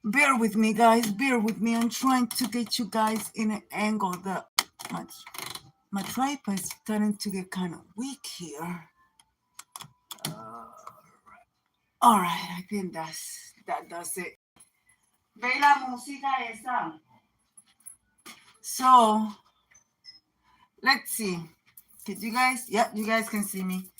Bear with me, guys. Bear with me. I'm trying to get you guys in an angle that my tripod is starting to get kind of weak here. All right, I think that does it. Ve la música esa. So let's see. Did you guys? Yep, you guys can see me.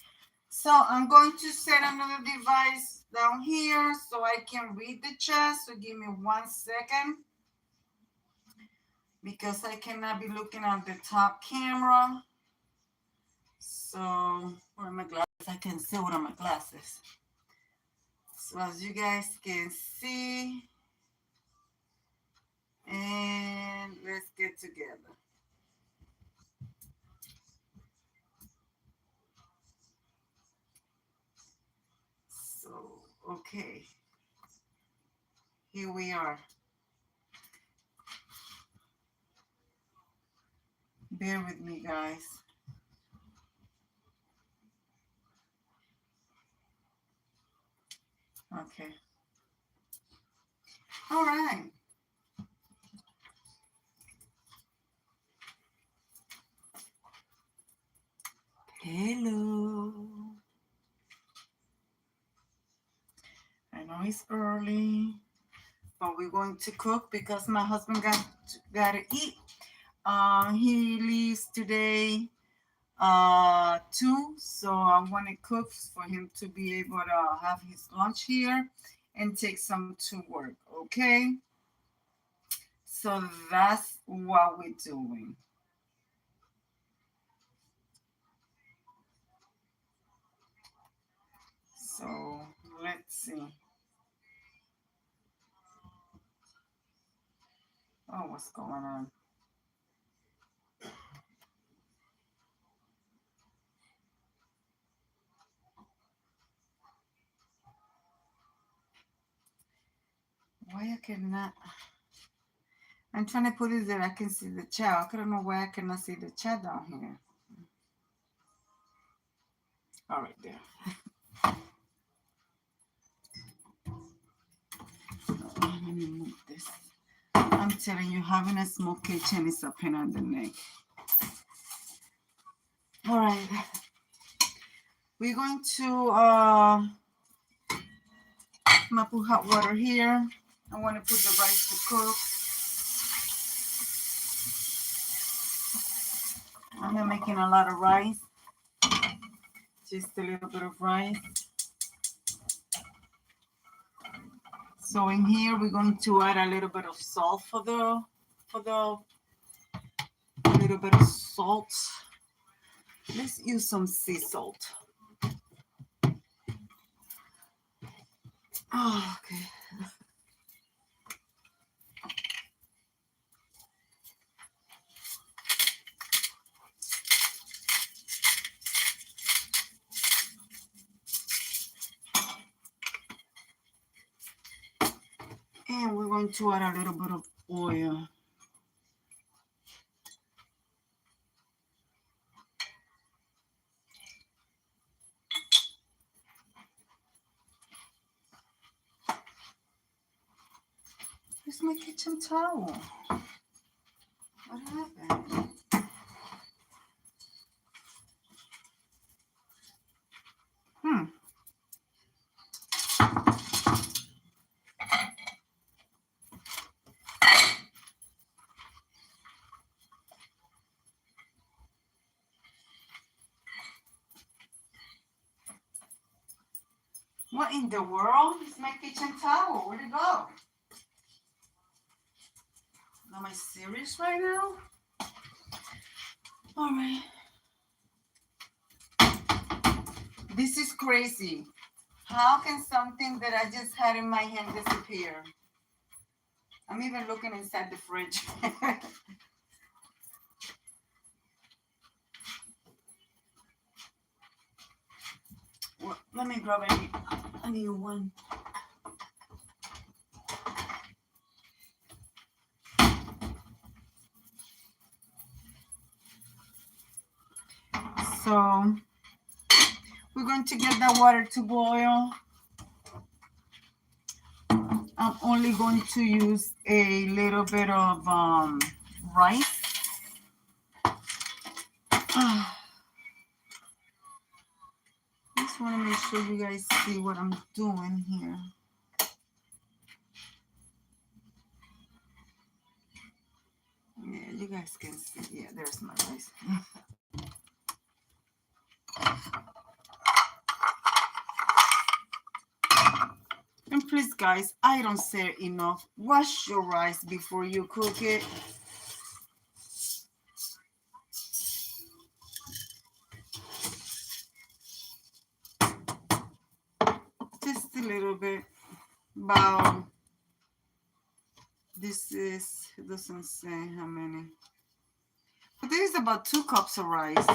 So I'm going to set another device down here so I can read the chat. So give me 1 second because I cannot be looking at the top camera. So where are my glasses? I can see what are my glasses. So as you guys can see, and let's get together. So, okay. Here we are. Bear with me, guys. Okay. All right. Hello. I know it's early, but we're going to cook because my husband got to eat. He leaves today 2, so I want to cook for him to be able to have his lunch here and take some to work. Okay, so that's what we're doing. So let's see. Oh, what's going on? Why I cannot? I'm trying to put it that I can see the chat. I don't know why I cannot see the chat down here. All right, there. Let me move this. I'm telling you, having a small kitchen is a pain on the neck. All right. We're going to put hot water here. I want to put the rice to cook. I'm making a lot of rice. Just a little bit of rice. So in here we're going to add a little bit of salt for the a little bit of salt. Let's use some sea salt. Oh, okay. And we're going to add a little bit of oil. Where's my kitchen towel? What happened? What in the world is my kitchen towel? Where'd it go? Am I serious right now? All right. This is crazy. How can something that I just had in my hand disappear? I'm even looking inside the fridge. Well, let me grab a new one. So we're going to get that water to boil. I'm only going to use a little bit of rice. Just want to make sure you guys see what I'm doing here. Yeah, you guys can see. Yeah, there's my rice. And please, guys, I don't say enough. Wash your rice before you cook it. Just a little bit. About, this is, it doesn't say how many. But this is about 2 cups of rice,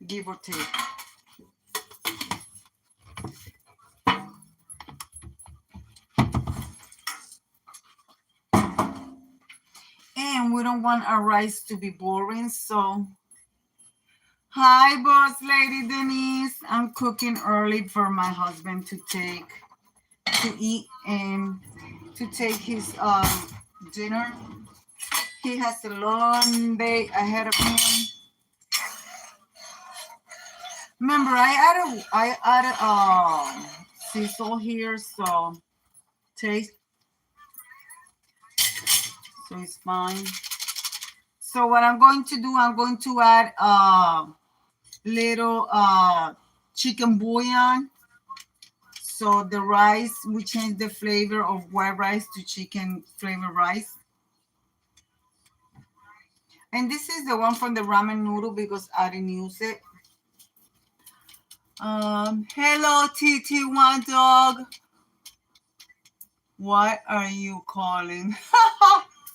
give or take. And we don't want our rice to be boring, so hi, boss lady Denise. I'm cooking early for my husband to eat and to take his dinner. He has a long day ahead of him. Remember, I added sisal here, so taste, so it's fine. So what I'm going to do, I'm going to add little chicken bouillon. So the rice, we change the flavor of white rice to chicken flavor rice. And this is the one from the ramen noodle because I didn't use it. Hello, TT1 dog. What are you calling?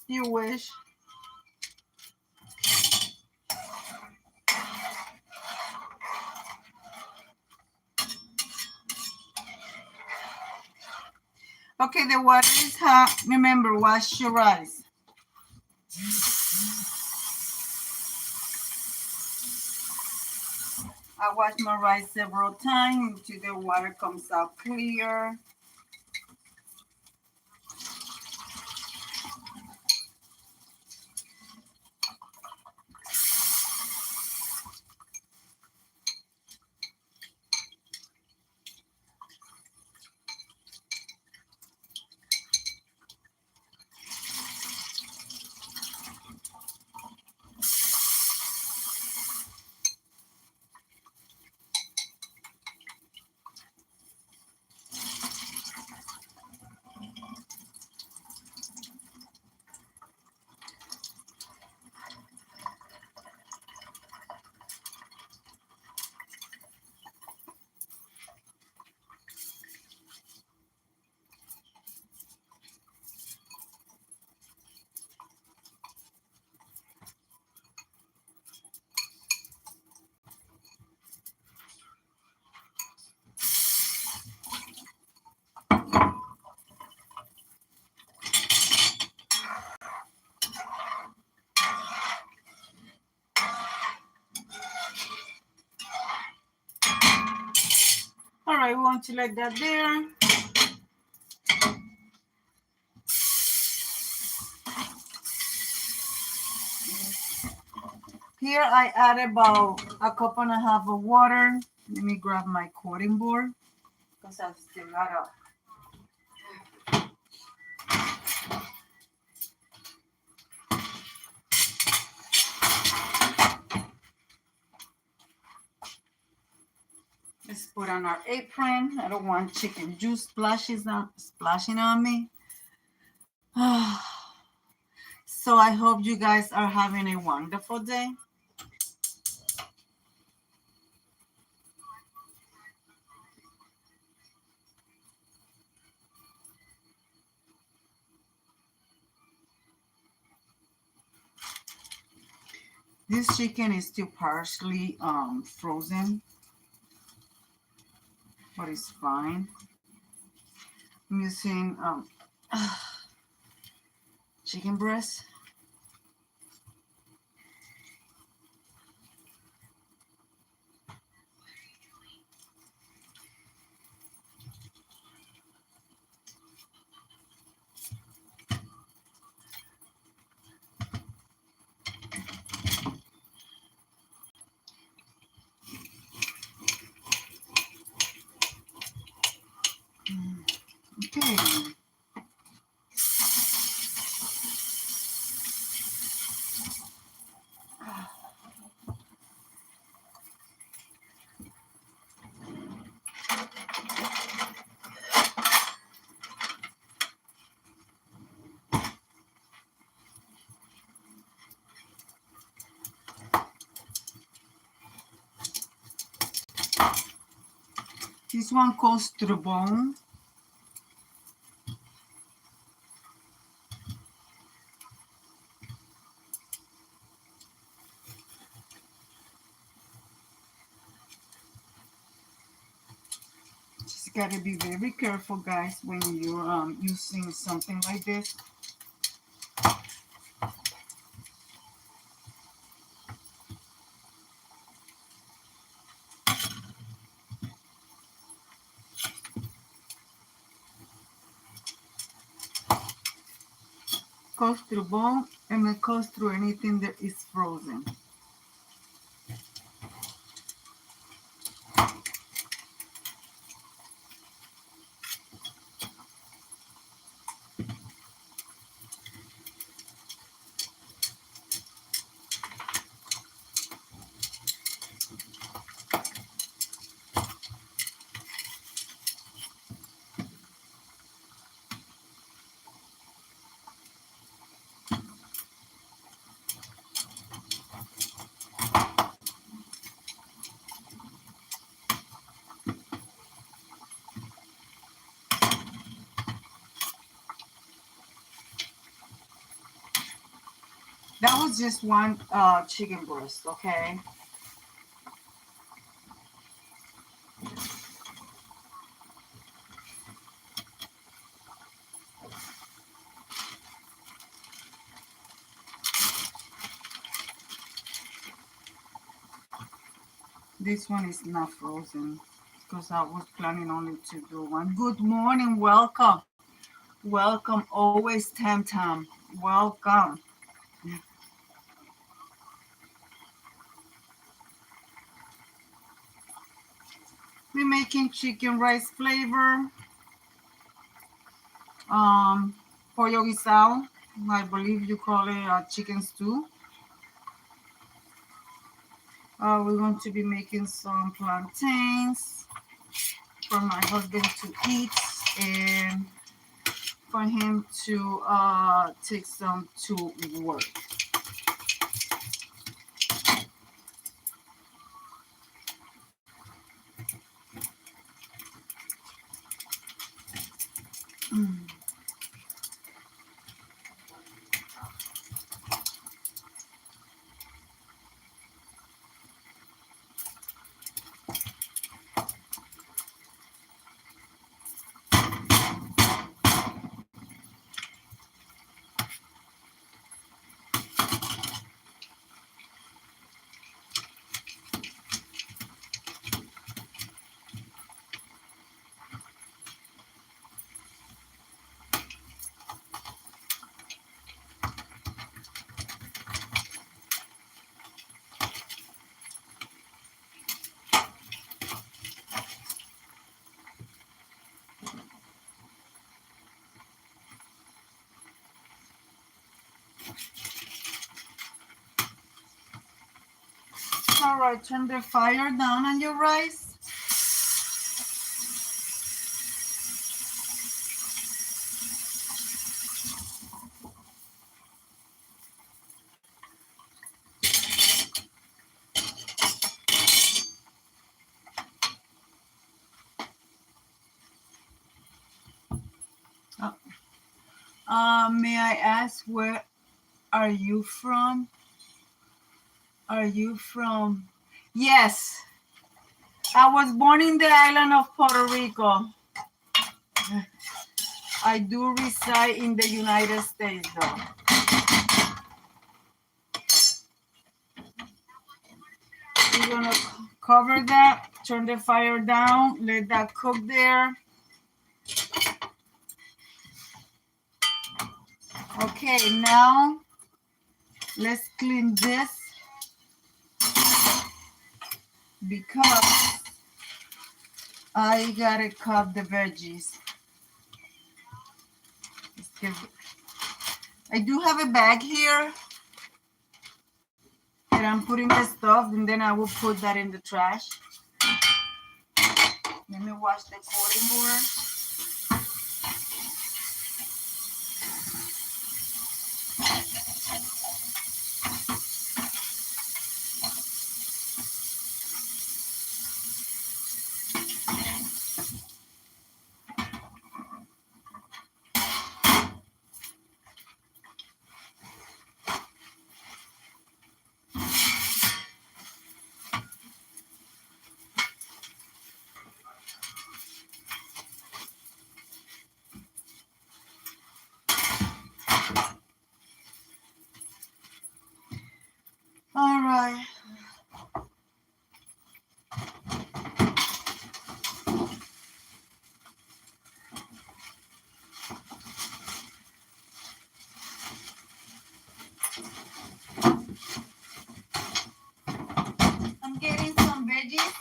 You wish. Okay, the water is hot. Remember, wash your rice. I wash my rice several times until the water comes out clear. All right, we want to let that there. Here I add about 1.5 cups of water. Let me grab my cutting board because I still got up. Let's put on our apron. I don't want chicken juice splashing on me. So I hope you guys are having a wonderful day. This chicken is still partially frozen, but it's fine. I'm using chicken breast. This one goes to the bone. Just gotta be very careful, guys, when you're using something like this. Goes through bone and it goes through anything that is frozen. That was just one chicken breast, okay? This one is not frozen because I was planning only to do one. Good morning, welcome. Welcome, always Tam Tam. Welcome. We're making chicken rice flavor. Pollo guisado. I believe you call it a chicken stew. We're going to be making some plantains for my husband to eat and for him to take some to work. All right, turn the fire down on your rice. May I ask, where are you from? Are you from? Yes, I was born in the island of Puerto Rico. I do reside in the United States, though. We're gonna cover that, turn the fire down, let that cook there. Okay, now let's clean this because I gotta cut the veggies. I do have a bag here that I'm putting the stuff, and then I will put that in the trash. Let me wash the cutting board. right. I'm getting some veggies.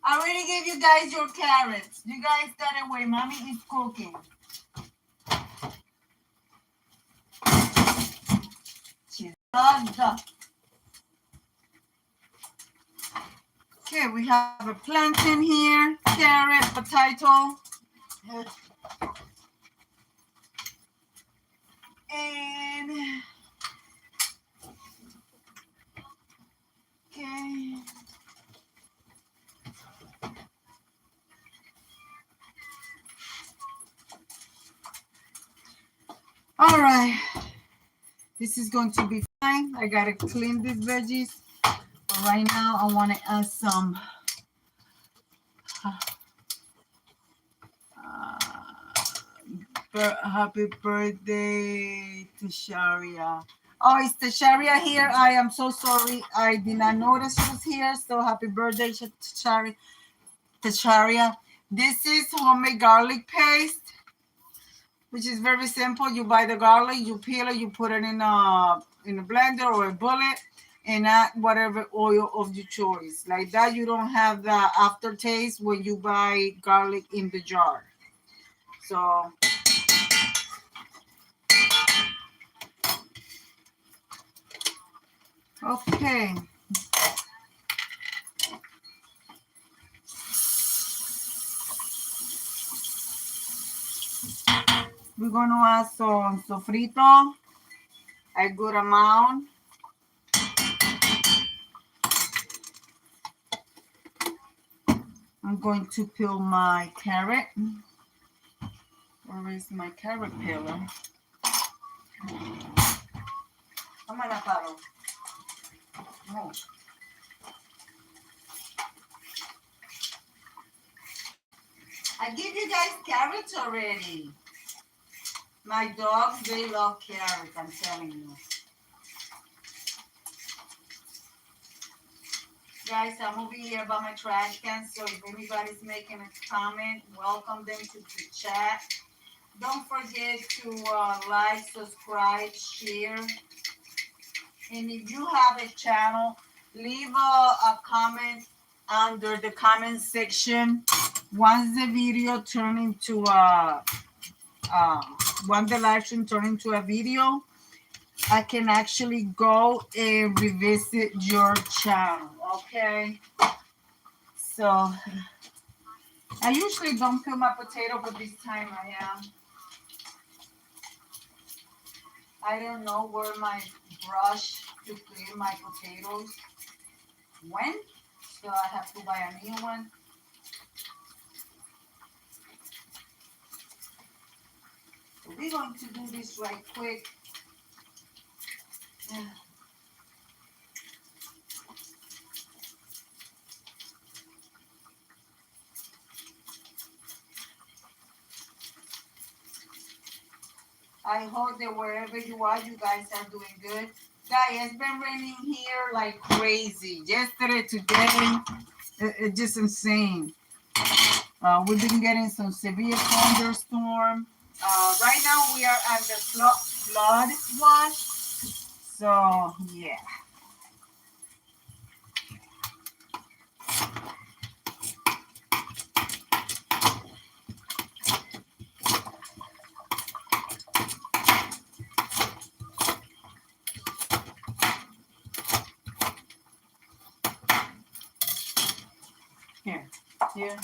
I already gave you guys your carrots. You guys gotta wait. Mommy is cooking. She's done. Okay, we have a plantain here, carrot, potato. And okay. All right. This is going to be fine. I gotta clean these veggies. But right now, I want to add some happy birthday to Sharia. Oh, it's the Sharia here. I am so sorry. I did not notice she was here. So happy birthday to Sharia. This is homemade garlic paste, which is very simple. You buy the garlic, you peel it, you put it in a blender or a bullet, and add whatever oil of your choice. Like that, you don't have the aftertaste when you buy garlic in the jar. So okay. We're going to add some sofrito, a good amount. I'm going to peel my carrot. Where is my carrot peeler? Come on, Aparo. No. I give you guys carrots already. My dogs, they love carrots, I'm telling you. Guys, I'm over here by my trash can, so if anybody's making a comment, welcome them to the chat. Don't forget to like, subscribe, share. And if you have a channel, leave a comment under the comment section. Once the video turn into once the live stream turn into a video, I can actually go and revisit your channel. Okay. So I usually don't peel my potato, but this time I am. I don't know where my brush to clean my potatoes went, so I have to buy a new one. So we're going to do this right quick. I hope that wherever you are, you guys are doing good. Guys, it's been raining here like crazy. Yesterday, today, it's just insane. We've been getting some severe thunderstorm. Right now, we are at the flood watch. So, yeah. Here, here, here.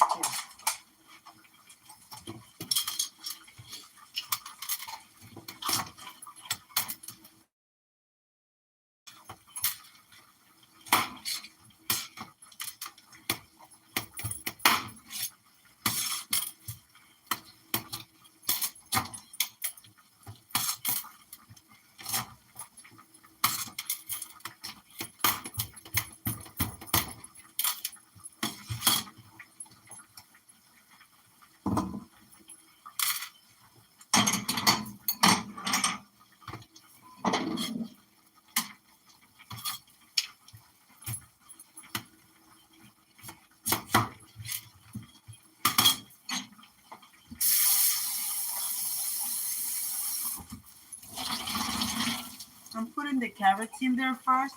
the carrots in there first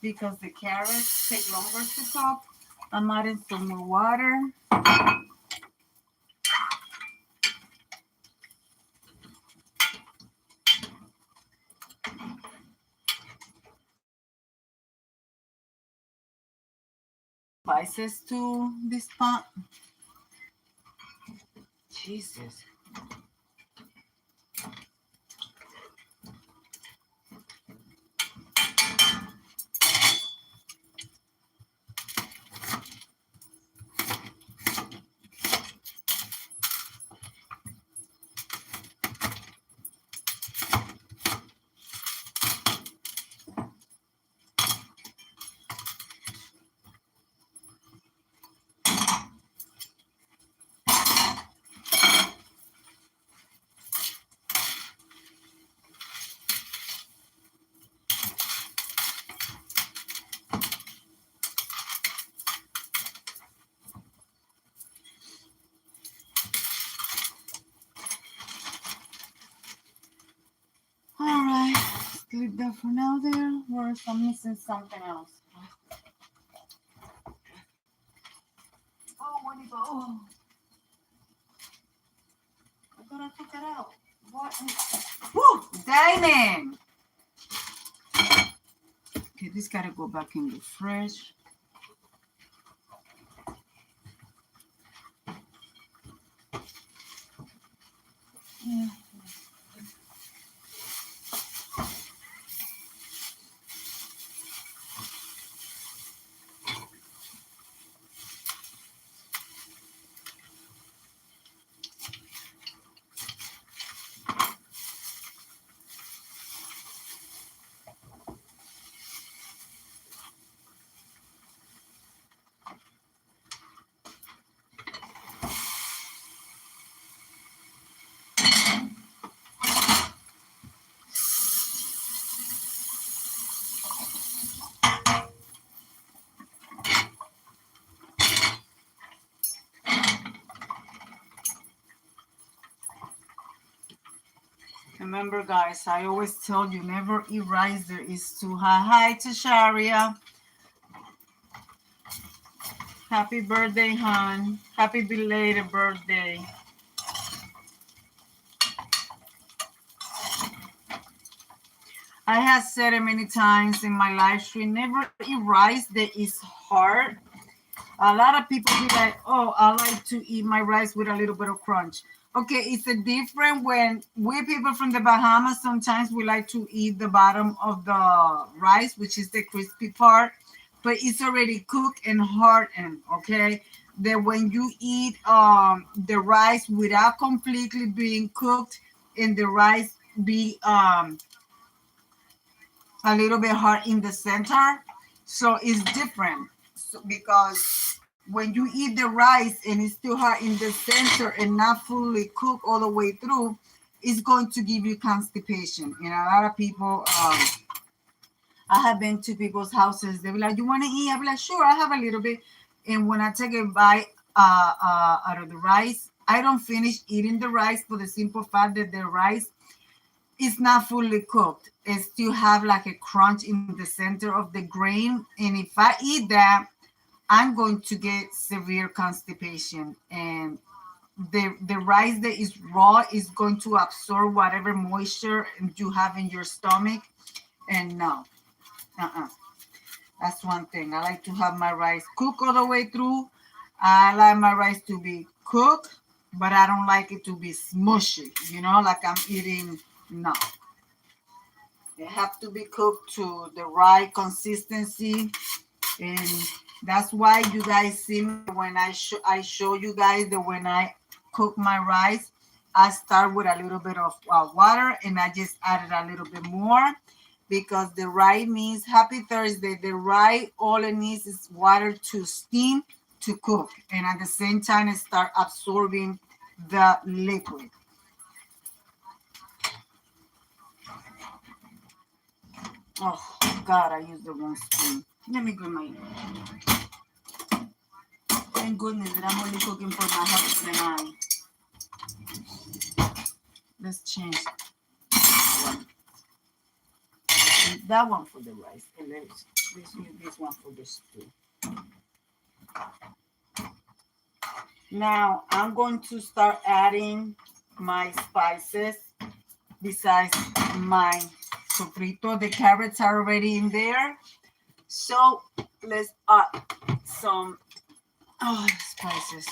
because the carrots take longer to cook. I'm adding some more water. Spices to this pot. Jesus. All right, let's leave that for now there. Whereas I'm missing something else. Oh, where did it go? Oh. I thought I took it out. What? Woo! Diamond! Okay, this gotta go back in the fridge. Yeah. Remember, guys, I always tell you, never eat rice that is too high. Hi to Sharia. Happy birthday, hon. Happy belated birthday. I have said it many times in my live stream, never eat rice that is hard. A lot of people be like, oh, I like to eat my rice with a little bit of crunch. Okay, it's a different when we people from the Bahamas, sometimes we like to eat the bottom of the rice, which is the crispy part, but it's already cooked and hardened, okay? That when you eat the rice without completely being cooked and the rice be a little bit hard in the center, so it's different. So, because when you eat the rice and it's still hard in the center and not fully cooked all the way through, it's going to give you constipation. And a lot of people, I have been to people's houses, they be like, you want to eat? I be like, sure, I have a little bit. And when I take a bite out of the rice, I don't finish eating the rice for the simple fact that the rice is not fully cooked. It still have like a crunch in the center of the grain. And if I eat that, I'm going to get severe constipation. And the rice that is raw is going to absorb whatever moisture you have in your stomach. And no, that's one thing. I like to have my rice cooked all the way through. I like my rice to be cooked, but I don't like it to be smushy, like I'm eating. No. They have to be cooked to the right consistency. And that's why you guys see me when I show you guys that when I cook my rice, I start with a little bit of water and I just added a little bit more because the rye means happy Thursday. The rye, all it needs is water to steam to cook. And at the same time, it start absorbing the liquid. Oh, God, I used the wrong spoon. Let me grab my... Thank goodness that I'm only cooking for my husband and I. Let's change. that one for the rice, and let's use this one for the stew. Now I'm going to start adding my spices besides my sofrito. The carrots are already in there. So let's add some spices.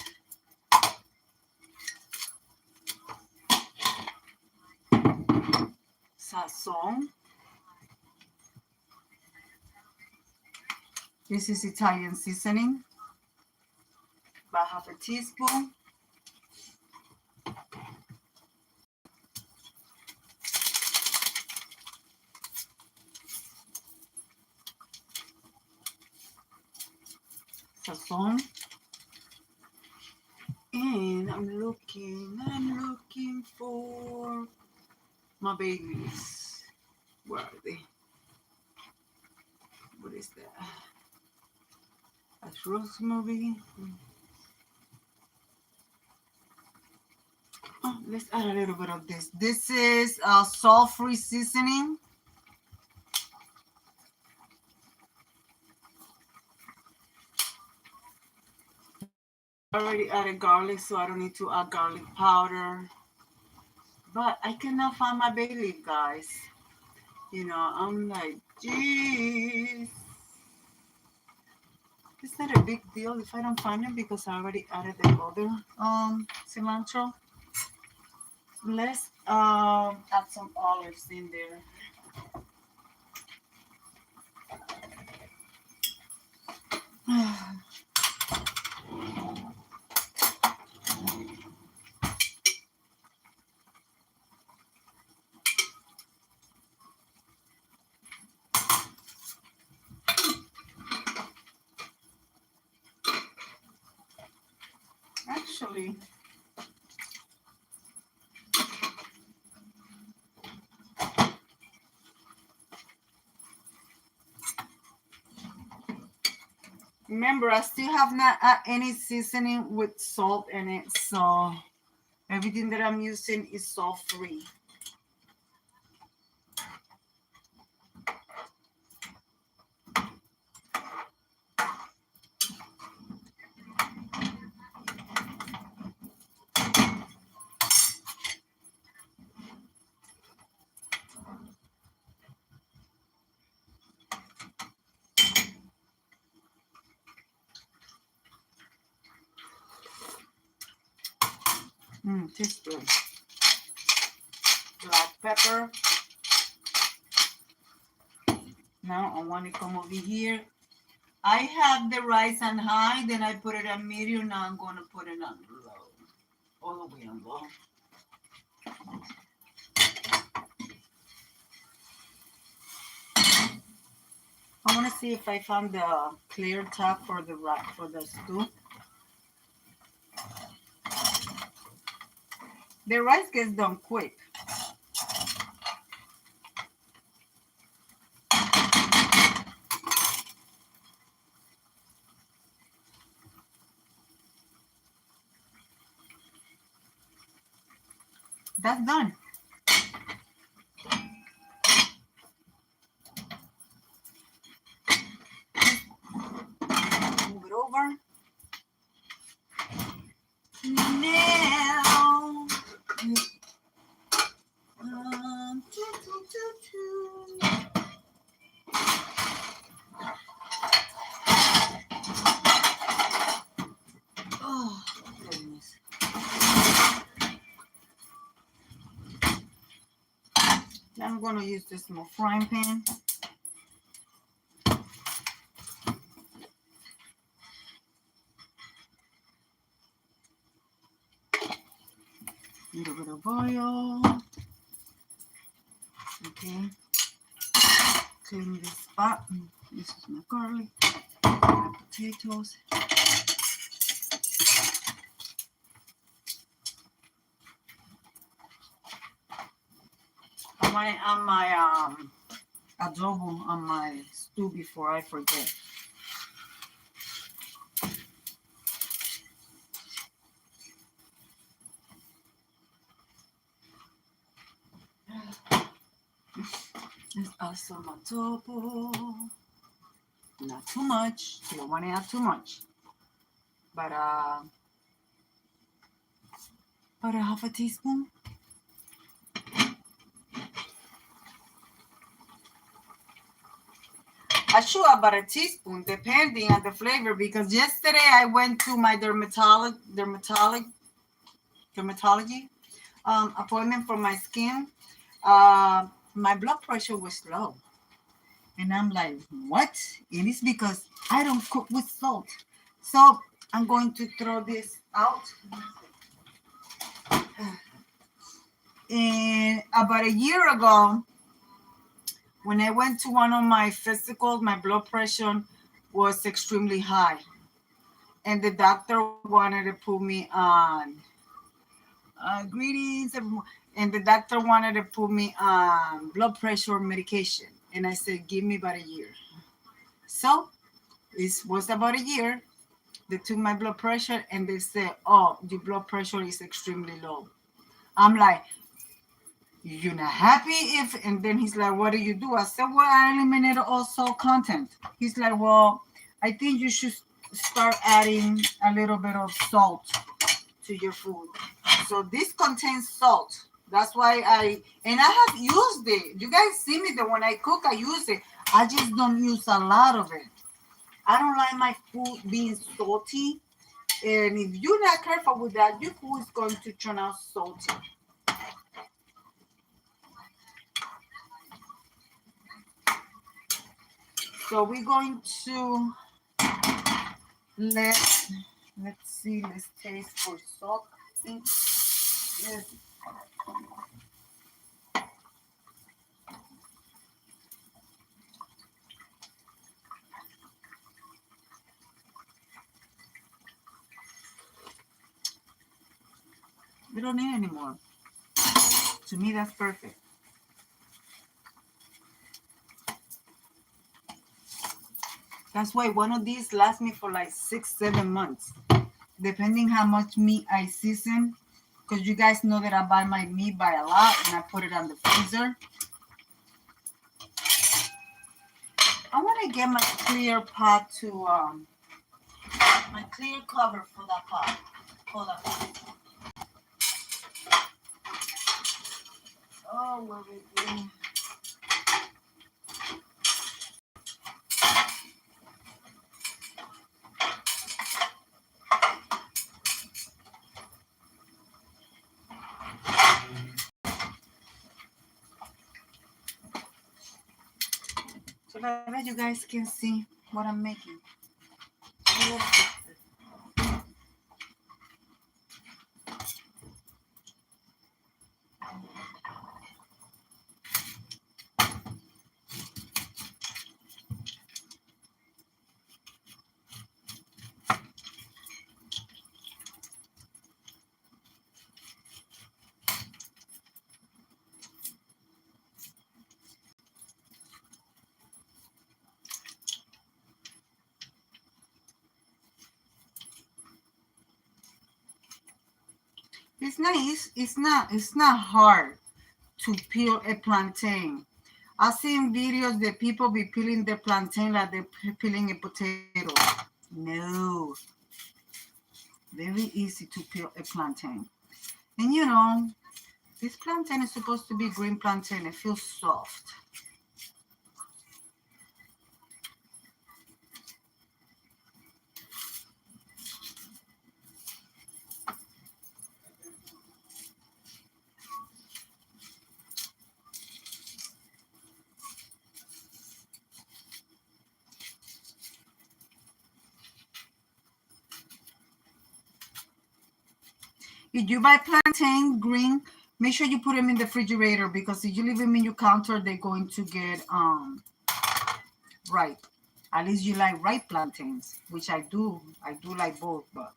Sazon. This is Italian seasoning. About half a teaspoon. Sazon. And I'm looking for my babies. Where are they? What is that? That's rosemary. Oh, let's add a little bit of this. This is salt-free seasoning. I already added garlic, so I don't need to add garlic powder. But I cannot find my bay leaf, guys. You know, I'm like, geez. It's not a big deal if I don't find it because I already added the other cilantro. Let's add some olives in there. Actually, remember, I still have not any seasoning with salt in it, so everything that I'm using is salt free. Tastes good. Black pepper. Now I want to come over here. I have the rice on high, then I put it on medium. Now I'm going to put it on low, all the way on low. I want to see if I found the clear top for the stew. The rice gets done quick. That's done. Move it over. Now, oh, goodness. Now I'm going to use this small frying pan. A little bit of oil. Okay. Clean this spot. This is my garlic, my potatoes. I want it on my adobo on my stew before I forget. Let's add some topo. Not too much. You don't want to add too much. But about a half a teaspoon. I should about a teaspoon, depending on the flavor. Because yesterday I went to my dermatology appointment for my skin. My blood pressure was low, and I'm like, what? And it's because I don't cook with salt. So I'm going to throw this out. And about a year ago, when I went to one of my physicals, my blood pressure was extremely high. And the doctor wanted to put me on greetings, everyone. And the doctor wanted to put me on blood pressure medication. And I said, give me about a year. So it was about a year. They took my blood pressure and they said, oh, your blood pressure is extremely low. I'm like, you're not happy if, and then he's like, what do you do? I said, well, I eliminated all salt content. He's like, well, I think you should start adding a little bit of salt to your food. So this contains salt. That's why I have used it. You guys see me that when I cook, I use it. I just don't use a lot of it. I don't like my food being salty. And if you're not careful with that, your food is going to turn out salty. So we're going to let's see, let's taste for salt. Yes. We don't need any more. To me, that's perfect. That's why one of these lasts me for like 6-7 months, depending how much meat I season. Because you guys know that I buy my meat by a lot and I put it on the freezer. I want to get my clear pot to my clear cover for that pot. Hold on. Oh, where we doing? So that you guys can see what I'm making. It's nice. It's not hard to peel a plantain. I've seen videos that people be peeling the plantain like they're peeling a potato. No. Very easy to peel a plantain. And you know, this plantain is supposed to be green plantain. It feels soft. If you buy plantain green, make sure you put them in the refrigerator because if you leave them in your counter, they're going to get ripe. At least you like ripe plantains, which I do. I do like both, but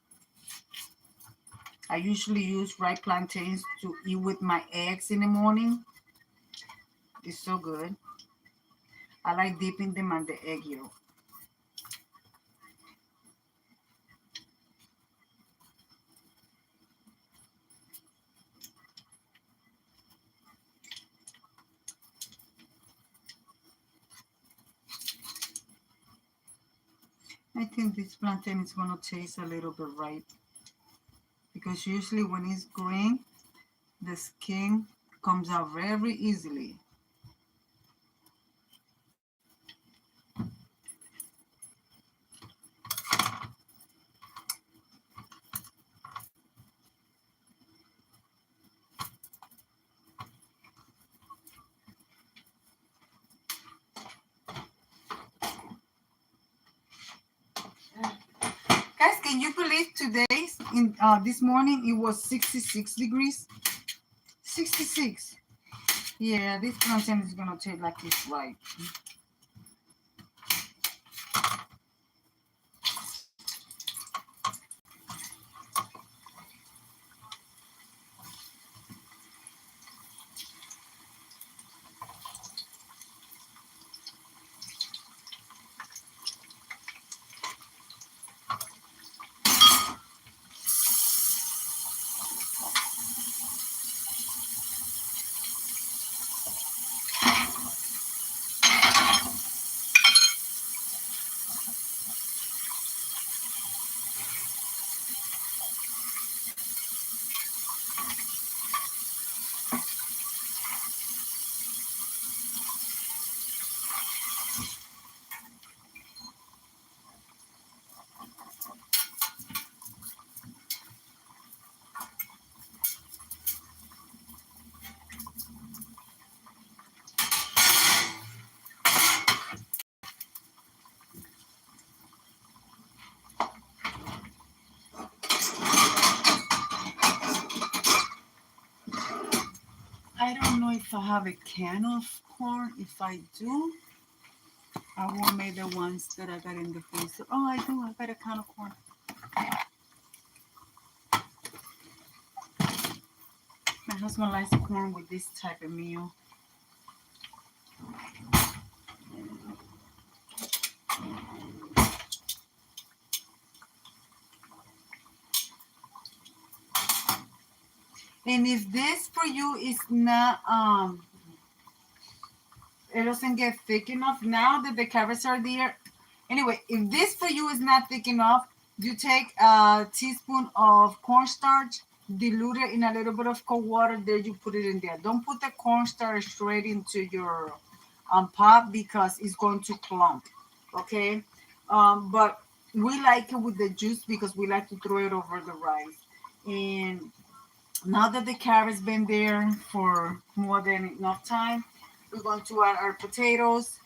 I usually use ripe plantains to eat with my eggs in the morning. It's so good. I like dipping them on the egg yolk. I think this plantain is gonna taste a little bit ripe because usually when it's green, the skin comes out very easily. Guys, can you believe today's in this morning it was 66 degrees? 66. Yeah, this plantain is gonna taste like it's ripe. I don't know if I have a can of corn. If I do, I will make the ones that I got in the freezer. Oh, I do. I got a can of corn. My husband likes corn with this type of meal. And if this for you is not it doesn't get thick enough now that the carrots are there. Anyway, if this for you is not thick enough, you take a teaspoon of cornstarch, dilute it in a little bit of cold water, then you put it in there. Don't put the cornstarch straight into your pot because it's going to clump. Okay, but we like it with the juice because we like to throw it over the rice. And now that the carrot's been there for more than enough time, we're going to add our potatoes.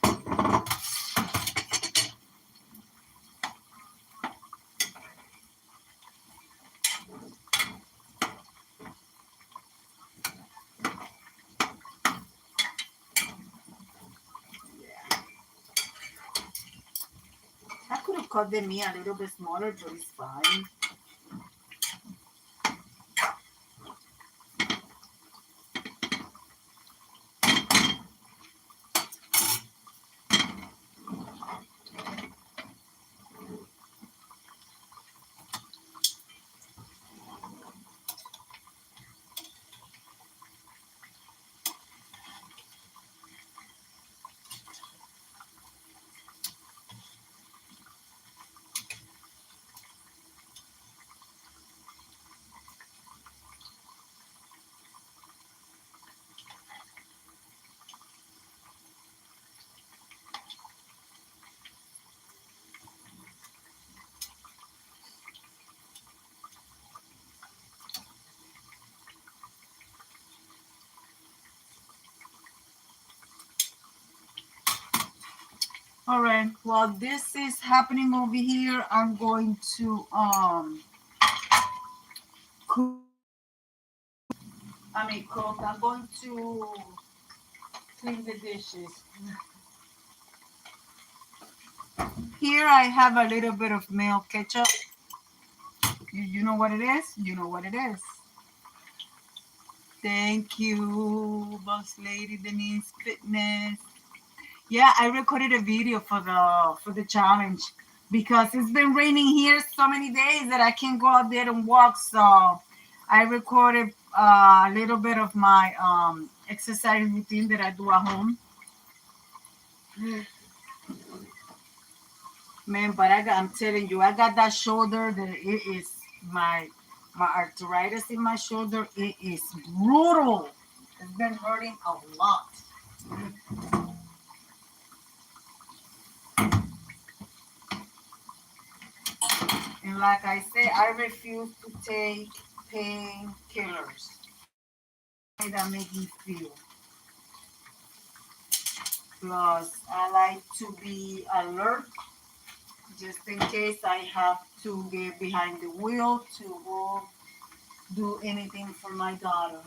I could have cut the meat a little bit smaller, but it's fine. All right. While this is happening over here, I'm going to cook. Cook. I'm going to clean the dishes. Here I have a little bit of male ketchup. You know what it is? You know what it is. Thank you, Boss Lady Denise Fitness. Yeah, I recorded a video for the challenge because it's been raining here so many days that I can't go out there and walk. So I recorded a little bit of my exercise routine that I do at home. Man, but I'm telling you, I got that shoulder that it is my arthritis in my shoulder. It is brutal. It's been hurting a lot. And like I said, I refuse to take painkillers. That make me feel. Plus, I like to be alert just in case I have to get behind the wheel to go do anything for my daughter.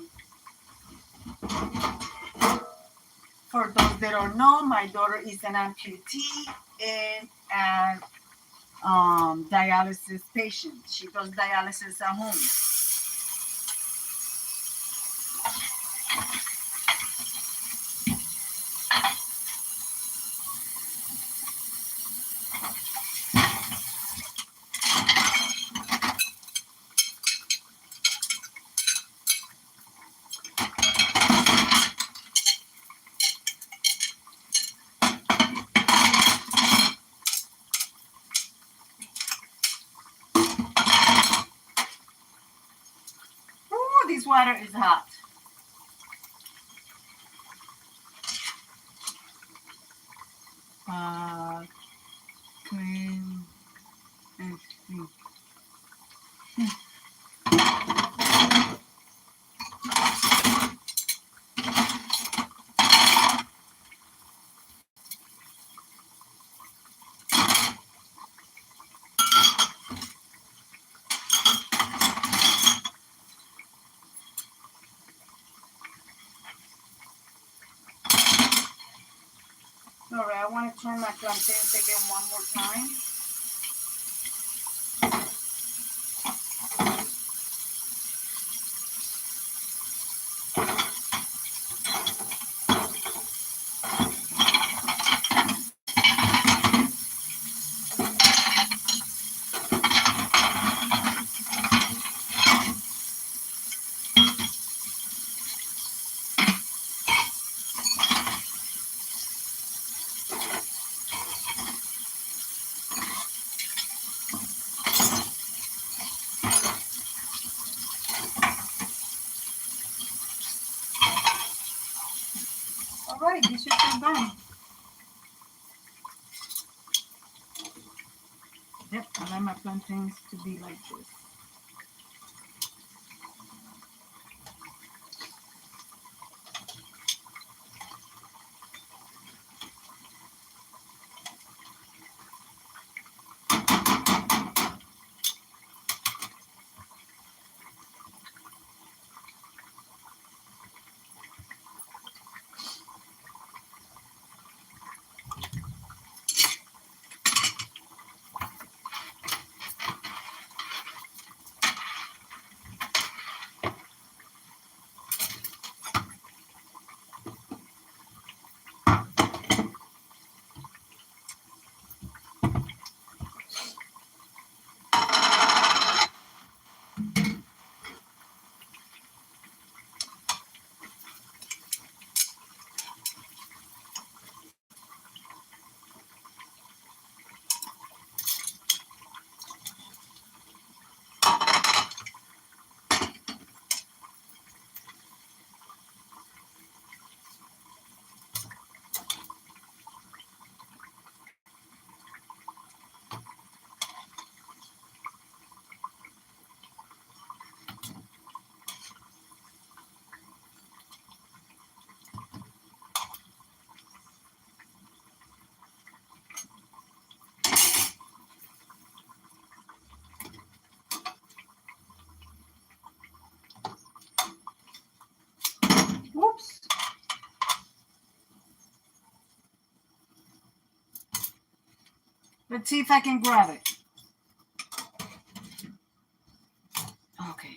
For those that don't know, my daughter is an amputee and an dialysis patient. She does dialysis at home. Ooh, this water is hot. Uh, Clean and all right, I want to turn my plantains again one more time. All right, this is done. Yep, I like my plantains to be like this. Whoops. Let's see if I can grab it. Okay.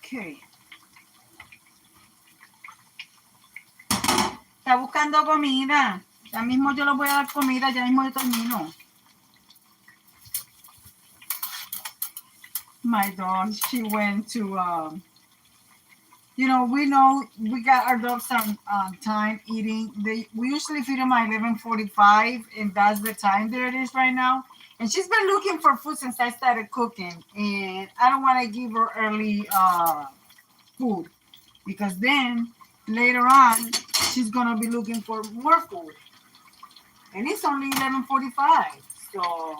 Okay. Está buscando comida. Ya mismo yo le voy a dar comida, ya mismo yo termino. My dog, she went to, we got our dogs on time eating. We usually feed them at 11:45, and that's the time there it is right now. And she's been looking for food since I started cooking, and I don't want to give her early food because then later on she's gonna be looking for more food, and it's only 11:45, so.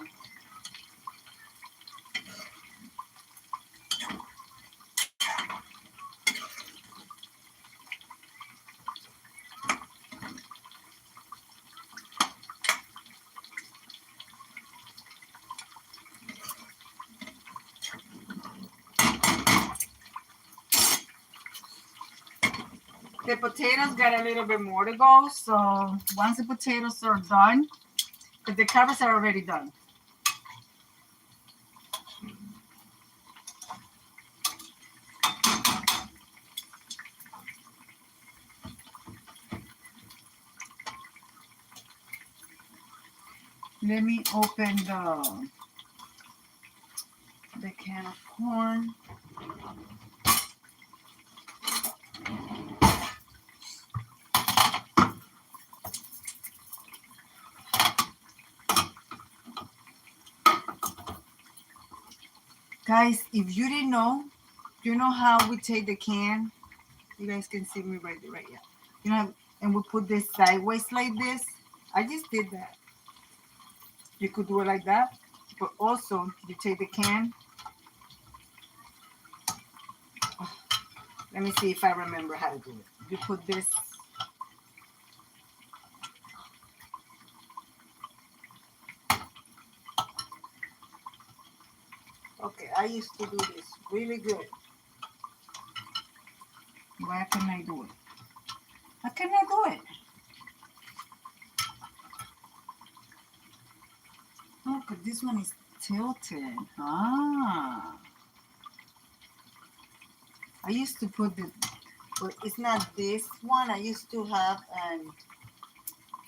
The potatoes got a little bit more to go, so once the potatoes are done, but the carrots are already done. Let me open the can of corn. Guys, if you didn't know, you know how we take the can? You guys can see me right here. You know, and we put this sideways like this. I just did that. You could do it like that, but also you take the can. Oh, let me see if I remember how to do it. You put this. Okay, I used to do this really good. Why can I do it? How can I do it? Oh, because this one is tilted. Ah. I used to put but it's not this one. I used to have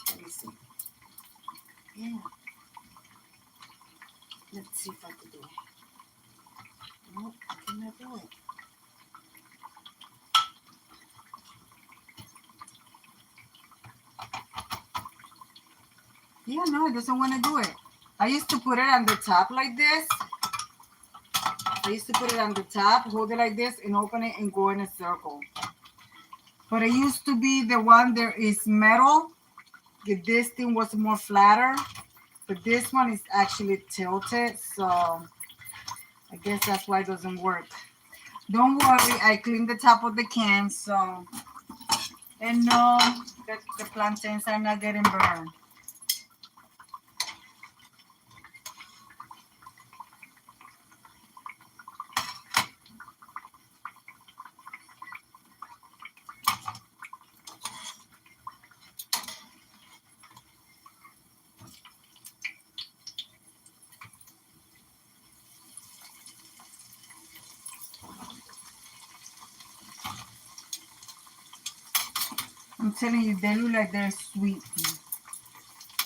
let me see. Yeah. Let's see if I can do it. Nope, I cannot do it. Yeah, no, it doesn't want to do it. I used to put it on the top like this. I used to put it on the top, hold it like this, and open it and go in a circle. But it used to be the one there is metal. This thing was more flatter. But this one is actually tilted, so I guess that's why it doesn't work. Don't worry, I cleaned the top of the can, so. And no, the plantains are not getting burned. I'm telling you, they look like they're sweet.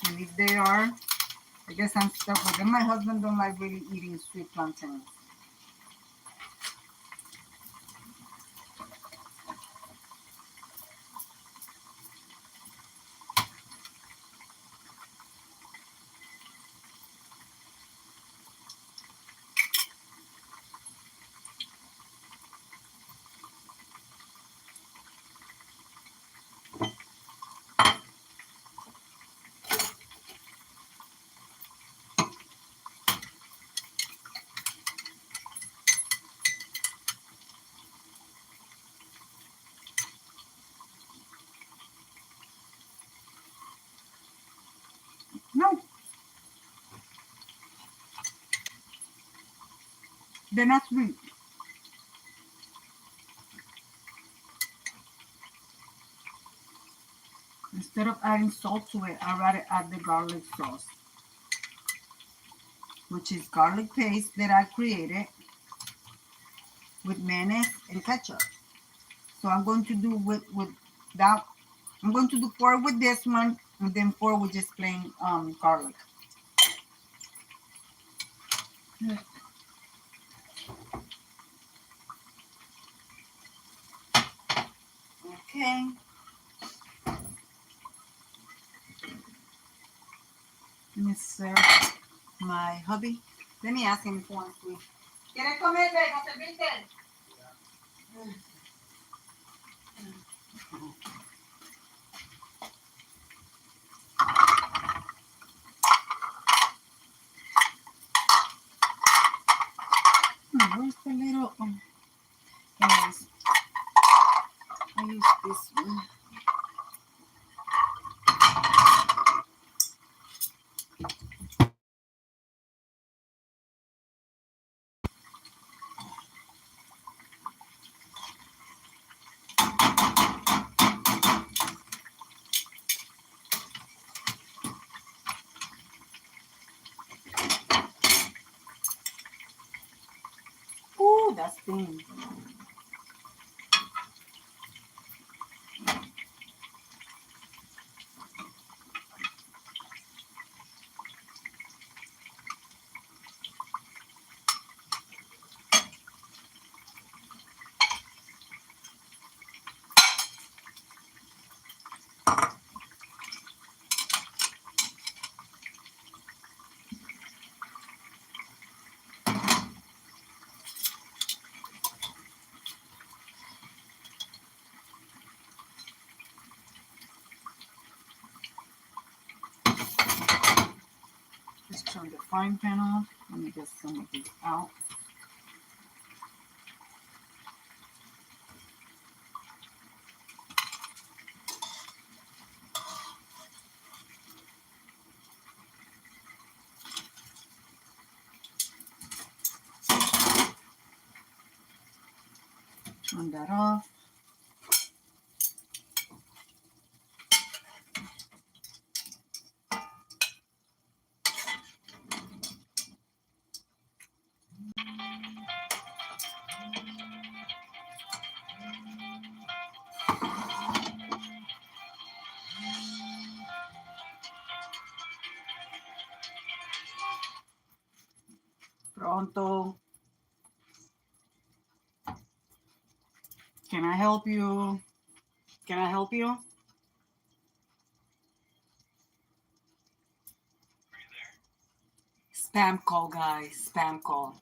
And if they are, I guess I'm stuck with them. My husband don't like really eating sweet plantains. No, they're not sweet. Instead of adding salt to it, I'd rather add the garlic sauce, which is garlic paste that I created. with mayonnaise and ketchup. So I'm going to do with that. I'm going to do 4 with this one, and then 4 with just plain garlic. Okay. Let me serve my hubby. Let me ask him if he wants to. ¿Quieres comer, Rey? ¿No serviste? Where's the little? Anyways, I use this one. Ooh, that's thin. Just turn the frying pan off. Let me get some of these out. Turn that off. Pronto. Can I help you? Can I help you? Spam call, guys. Spam call.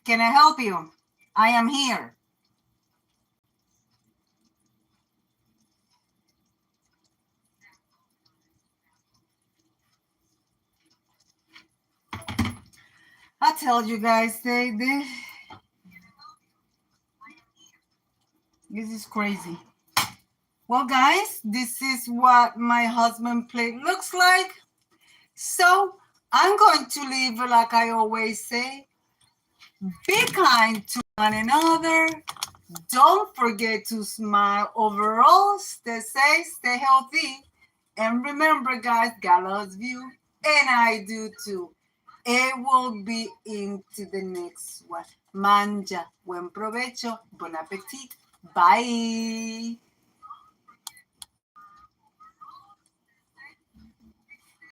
Can I help you? I am here. I tell you guys, this is crazy. Well, guys, this is what my husband plate looks like. So I'm going to leave it like I always say. Be kind to one another. Don't forget to smile overall. Stay safe, stay healthy. And remember, guys, God loves you. And I do too. It will be into the next one. Manja. Buen provecho. Bon appetit. Bye.